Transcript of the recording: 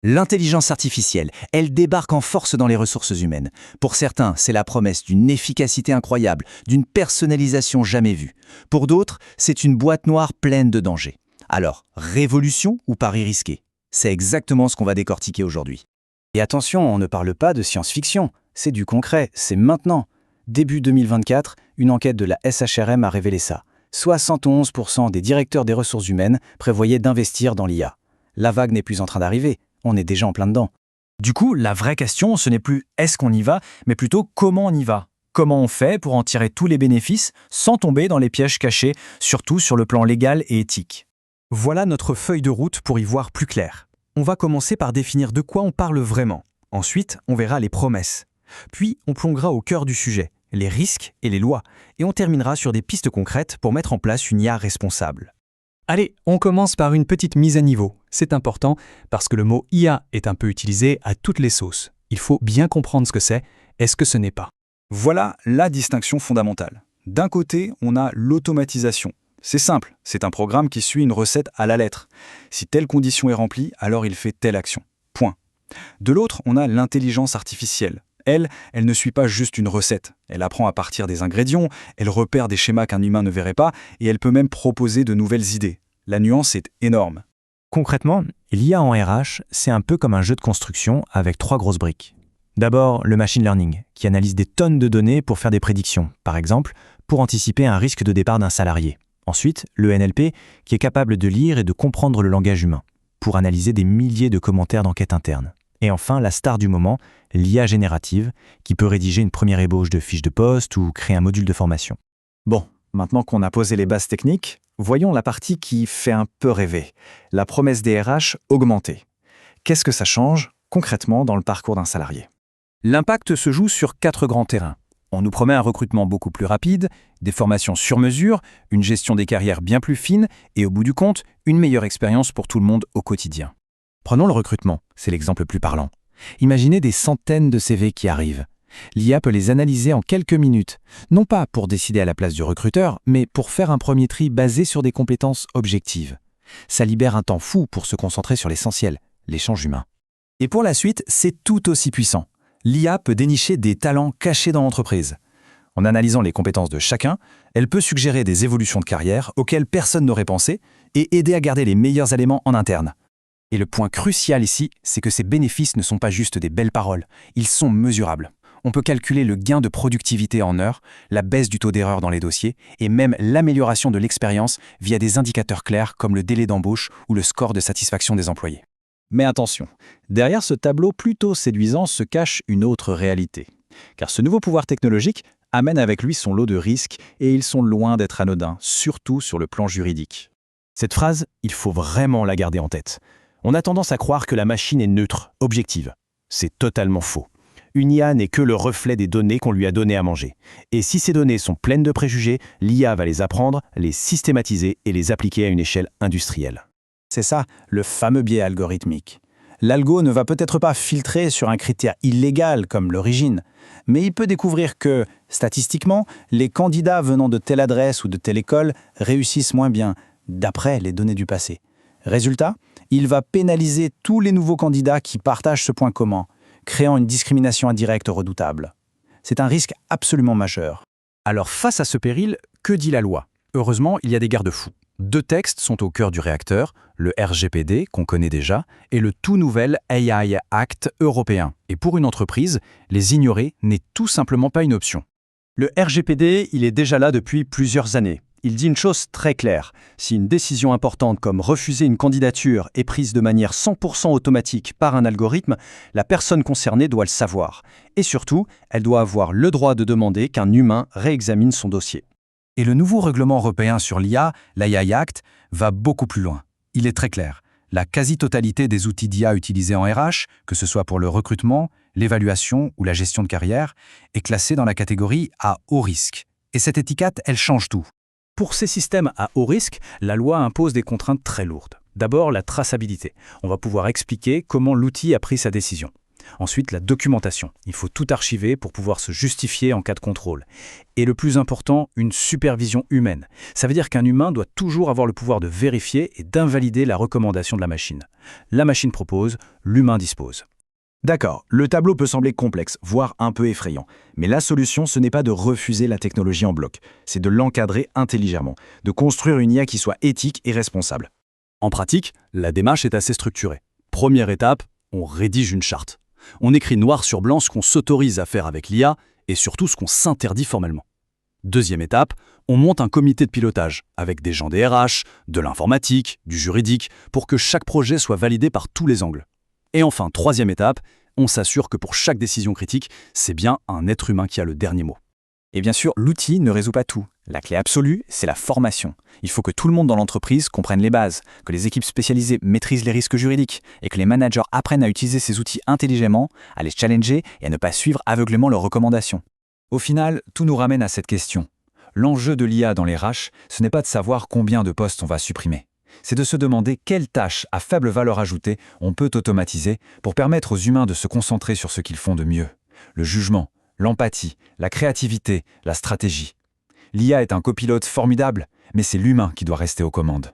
L'intelligence artificielle, elle débarque en force dans les ressources humaines. Pour certains, c'est la promesse d'une efficacité incroyable, d'une personnalisation jamais vue. Pour d'autres, c'est une boîte noire pleine de dangers. Alors, révolution ou pari risqué? C'est exactement ce qu'on va décortiquer aujourd'hui. Et attention, on ne parle pas de science-fiction, c'est du concret, c'est maintenant. Début 2024, une enquête de la SHRM a révélé ça. 71% des directeurs des ressources humaines prévoyaient d'investir dans l'IA. La vague n'est plus en train d'arriver, on est déjà en plein dedans. Du coup, la vraie question, ce n'est plus est-ce qu'on y va, mais plutôt comment on y va. Comment on fait pour en tirer tous les bénéfices sans tomber dans les pièges cachés, surtout sur le plan légal et éthique. Voilà notre feuille de route pour y voir plus clair. On va commencer par définir de quoi on parle vraiment. Ensuite, on verra les promesses. Puis, on plongera au cœur du sujet, les risques et les lois. Et on terminera sur des pistes concrètes pour mettre en place une IA responsable. Allez, on commence par une petite mise à niveau. C'est important parce que le mot IA est un peu utilisé à toutes les sauces. Il faut bien comprendre ce que c'est et ce que ce n'est pas. Voilà la distinction fondamentale. D'un côté, on a l'automatisation. C'est simple, c'est un programme qui suit une recette à la lettre. Si telle condition est remplie, alors il fait telle action. Point. De l'autre, on a l'intelligence artificielle. Elle ne suit pas juste une recette. Elle apprend à partir des ingrédients, elle repère des schémas qu'un humain ne verrait pas, et elle peut même proposer de nouvelles idées. La nuance est énorme. Concrètement, l'IA en RH, c'est un peu comme un jeu de construction avec 3 grosses briques. D'abord, le machine learning, qui analyse des tonnes de données pour faire des prédictions, par exemple, pour anticiper un risque de départ d'un salarié. Ensuite, le NLP, qui est capable de lire et de comprendre le langage humain, pour analyser des milliers de commentaires d'enquête interne. Et enfin, la star du moment, l'IA générative, qui peut rédiger une première ébauche de fiche de poste ou créer un module de formation. Bon, maintenant qu'on a posé les bases techniques, voyons la partie qui fait un peu rêver. La promesse des RH augmentée. Qu'est-ce que ça change concrètement dans le parcours d'un salarié? L'impact se joue sur 4 grands terrains. On nous promet un recrutement beaucoup plus rapide, des formations sur mesure, une gestion des carrières bien plus fine et au bout du compte, une meilleure expérience pour tout le monde au quotidien. Prenons le recrutement, c'est l'exemple le plus parlant. Imaginez des centaines de CV qui arrivent. L'IA peut les analyser en quelques minutes, non pas pour décider à la place du recruteur, mais pour faire un premier tri basé sur des compétences objectives. Ça libère un temps fou pour se concentrer sur l'essentiel, l'échange humain. Et pour la suite, c'est tout aussi puissant. L'IA peut dénicher des talents cachés dans l'entreprise. En analysant les compétences de chacun, elle peut suggérer des évolutions de carrière auxquelles personne n'aurait pensé et aider à garder les meilleurs éléments en interne. Et le point crucial ici, c'est que ces bénéfices ne sont pas juste des belles paroles, ils sont mesurables. On peut calculer le gain de productivité en heures, la baisse du taux d'erreur dans les dossiers et même l'amélioration de l'expérience via des indicateurs clairs comme le délai d'embauche ou le score de satisfaction des employés. Mais attention, derrière ce tableau plutôt séduisant se cache une autre réalité. Car ce nouveau pouvoir technologique amène avec lui son lot de risques et ils sont loin d'être anodins, surtout sur le plan juridique. Cette phrase, il faut vraiment la garder en tête. On a tendance à croire que la machine est neutre, objective. C'est totalement faux. Une IA n'est que le reflet des données qu'on lui a données à manger. Et si ces données sont pleines de préjugés, l'IA va les apprendre, les systématiser et les appliquer à une échelle industrielle. C'est ça, le fameux biais algorithmique. L'algo ne va peut-être pas filtrer sur un critère illégal comme l'origine, mais il peut découvrir que, statistiquement, les candidats venant de telle adresse ou de telle école réussissent moins bien, d'après les données du passé. Résultat, il va pénaliser tous les nouveaux candidats qui partagent ce point commun, créant une discrimination indirecte redoutable. C'est un risque absolument majeur. Alors face à ce péril, que dit la loi? Heureusement, il y a des garde-fous. 2 textes sont au cœur du réacteur, le RGPD, qu'on connaît déjà, et le tout nouvel AI Act européen. Et pour une entreprise, les ignorer n'est tout simplement pas une option. Le RGPD, il est déjà là depuis plusieurs années. Il dit une chose très claire. Si une décision importante comme refuser une candidature est prise de manière 100% automatique par un algorithme, la personne concernée doit le savoir. Et surtout, elle doit avoir le droit de demander qu'un humain réexamine son dossier. Et le nouveau règlement européen sur l'IA, l'AI Act, va beaucoup plus loin. Il est très clair. La quasi-totalité des outils d'IA utilisés en RH, que ce soit pour le recrutement, l'évaluation ou la gestion de carrière, est classée dans la catégorie à haut risque. Et cette étiquette, elle change tout. Pour ces systèmes à haut risque, la loi impose des contraintes très lourdes. D'abord, la traçabilité. On va pouvoir expliquer comment l'outil a pris sa décision. Ensuite, la documentation. Il faut tout archiver pour pouvoir se justifier en cas de contrôle. Et le plus important, une supervision humaine. Ça veut dire qu'un humain doit toujours avoir le pouvoir de vérifier et d'invalider la recommandation de la machine. La machine propose, l'humain dispose. D'accord, le tableau peut sembler complexe, voire un peu effrayant. Mais la solution, ce n'est pas de refuser la technologie en bloc, c'est de l'encadrer intelligemment, de construire une IA qui soit éthique et responsable. En pratique, la démarche est assez structurée. Première étape, on rédige une charte. On écrit noir sur blanc ce qu'on s'autorise à faire avec l'IA et surtout ce qu'on s'interdit formellement. Deuxième étape, on monte un comité de pilotage avec des gens des RH, de l'informatique, du juridique, pour que chaque projet soit validé par tous les angles. Et enfin, troisième étape, on s'assure que pour chaque décision critique, c'est bien un être humain qui a le dernier mot. Et bien sûr, l'outil ne résout pas tout. La clé absolue, c'est la formation. Il faut que tout le monde dans l'entreprise comprenne les bases, que les équipes spécialisées maîtrisent les risques juridiques et que les managers apprennent à utiliser ces outils intelligemment, à les challenger et à ne pas suivre aveuglément leurs recommandations. Au final, tout nous ramène à cette question. L'enjeu de l'IA dans les RH, ce n'est pas de savoir combien de postes on va supprimer. C'est de se demander quelles tâches à faible valeur ajoutée on peut automatiser pour permettre aux humains de se concentrer sur ce qu'ils font de mieux. Le jugement, l'empathie, la créativité, la stratégie. L'IA est un copilote formidable, mais c'est l'humain qui doit rester aux commandes.